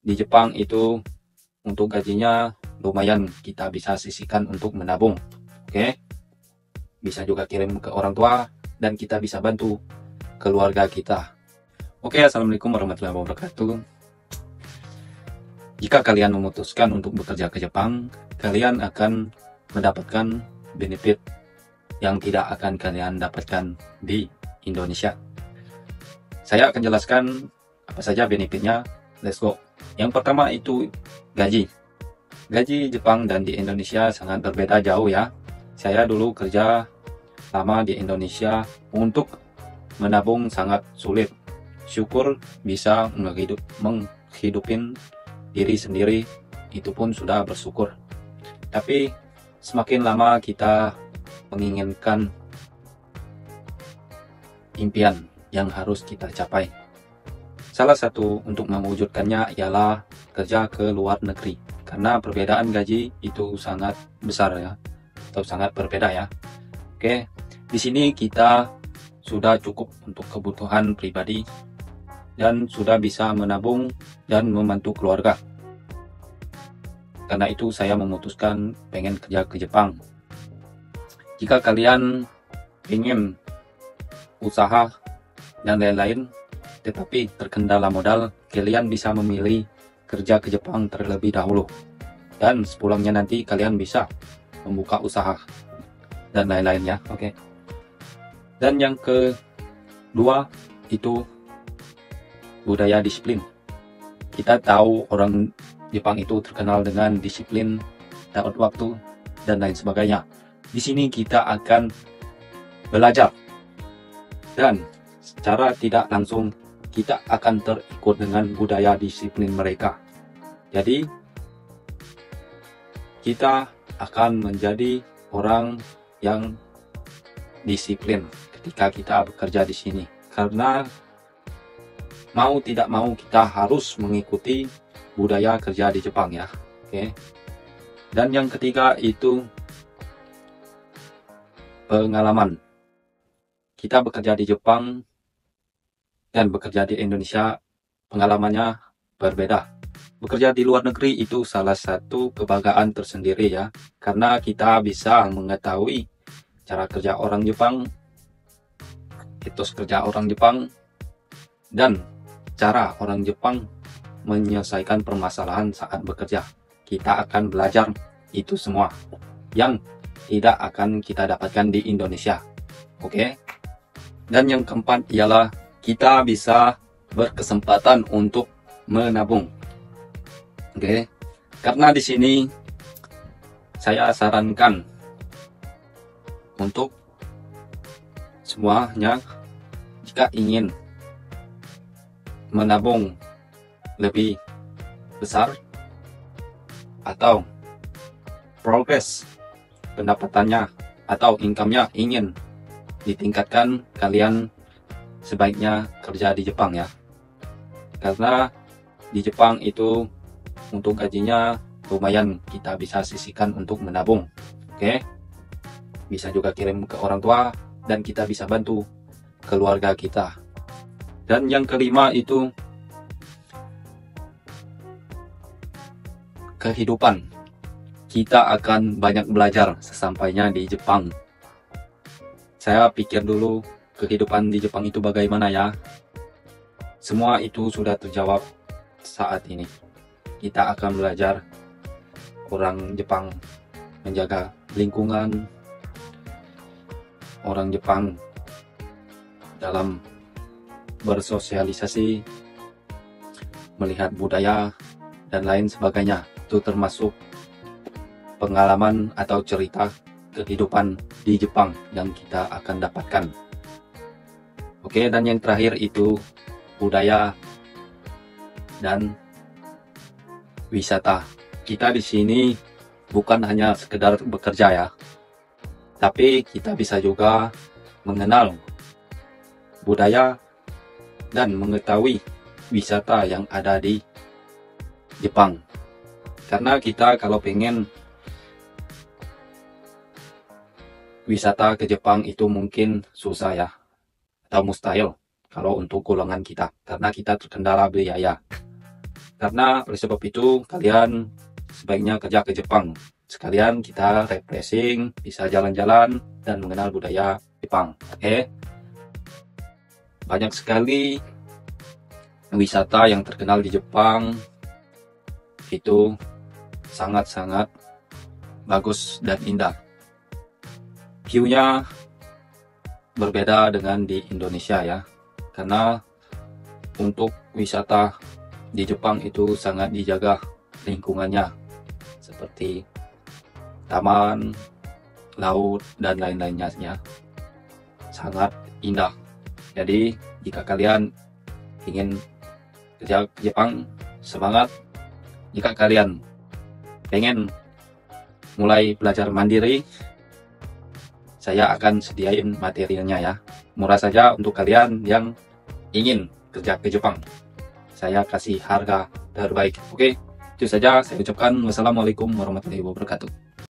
di Jepang itu untuk gajinya lumayan kita bisa sisihkan untuk menabung. Oke, bisa juga kirim ke orang tua dan kita bisa bantu keluarga kita. Oke, assalamualaikum warahmatullahi wabarakatuh. Jika kalian memutuskan untuk bekerja ke Jepang, kalian akan mendapatkan benefit yang tidak akan kalian dapatkan di Indonesia. Saya akan jelaskan apa saja benefitnya. Let's go. Yang pertama itu gaji. Gaji Jepang dan di Indonesia sangat berbeda jauh ya. Saya dulu kerja lama di Indonesia, untuk menabung sangat sulit. Syukur bisa menghidupin diri sendiri, itu pun sudah bersyukur. Tapi semakin lama kita menginginkan impian yang harus kita capai. Salah satu untuk mewujudkannya ialah kerja ke luar negeri, karena perbedaan gaji itu sangat besar ya, atau sangat berbeda ya. Oke, di sini kita sudah cukup untuk kebutuhan pribadi dan sudah bisa menabung dan membantu keluarga. Karena itu saya memutuskan pengen kerja ke Jepang. Jika kalian ingin usaha dan lain-lain tetapi terkendala modal, kalian bisa memilih kerja ke Jepang terlebih dahulu, dan sepulangnya nanti kalian bisa membuka usaha dan lain-lain ya. Oke. Dan yang kedua itu budaya disiplin. Kita tahu orang Jepang itu terkenal dengan disiplin, taat waktu dan lain sebagainya. Di sini kita akan belajar dan secara tidak langsung kita akan terikut dengan budaya disiplin mereka. Jadi kita akan menjadi orang yang disiplin ketika kita bekerja di sini, karena mau tidak mau kita harus mengikuti budaya kerja di Jepang ya. Oke. Dan yang ketiga itu pengalaman. Kita bekerja di Jepang dan bekerja di Indonesia, pengalamannya berbeda. Bekerja di luar negeri itu salah satu kebanggaan tersendiri ya, karena kita bisa mengetahui cara kerja orang Jepang, etos kerja orang Jepang, dan cara orang Jepang menyelesaikan permasalahan saat bekerja. Kita akan belajar itu semua yang tidak akan kita dapatkan di Indonesia. Oke. Dan yang keempat ialah kita bisa berkesempatan untuk menabung. Oke. Karena di sini saya sarankan untuk semuanya, jika ingin menabung lebih besar atau progres pendapatannya atau income-nya ingin ditingkatkan, kalian sebaiknya kerja di Jepang ya. Karena di Jepang itu untuk gajinya lumayan kita bisa sisihkan untuk menabung. Oke. Bisa juga kirim ke orang tua dan kita bisa bantu keluarga kita. Dan yang kelima itu kehidupan. Kita akan banyak belajar sesampainya di Jepang. Saya pikir dulu kehidupan di Jepang itu bagaimana ya. Semua itu sudah terjawab saat ini. Kita akan belajar orang Jepang menjaga lingkungan, orang Jepang dalam bersosialisasi, melihat budaya dan lain sebagainya. Itu termasuk pengalaman atau cerita kehidupan di Jepang yang kita akan dapatkan. Oke, dan yang terakhir itu budaya dan wisata. Kita di sini bukan hanya sekedar bekerja ya, tapi kita bisa juga mengenal budaya dan mengetahui wisata yang ada di Jepang. Karena kita kalau pengen wisata ke Jepang itu mungkin susah ya, atau mustahil kalau untuk golongan kita, karena kita terkendala biaya. Karena oleh sebab itu kalian sebaiknya kerja ke Jepang. Sekalian kita refreshing, bisa jalan-jalan dan mengenal budaya Jepang. Oke. Banyak sekali wisata yang terkenal di Jepang, itu sangat-sangat bagus dan indah. View-nya berbeda dengan di Indonesia ya, karena untuk wisata di Jepang itu sangat dijaga lingkungannya, seperti taman, laut, dan lain-lainnya ya. Sangat indah. Jadi jika kalian ingin kerja ke Jepang, semangat. Jika kalian pengen mulai belajar mandiri, saya akan sediain materialnya ya. Murah saja untuk kalian yang ingin kerja ke Jepang. Saya kasih harga terbaik. Oke, itu saja saya ucapkan. Wassalamualaikum warahmatullahi wabarakatuh.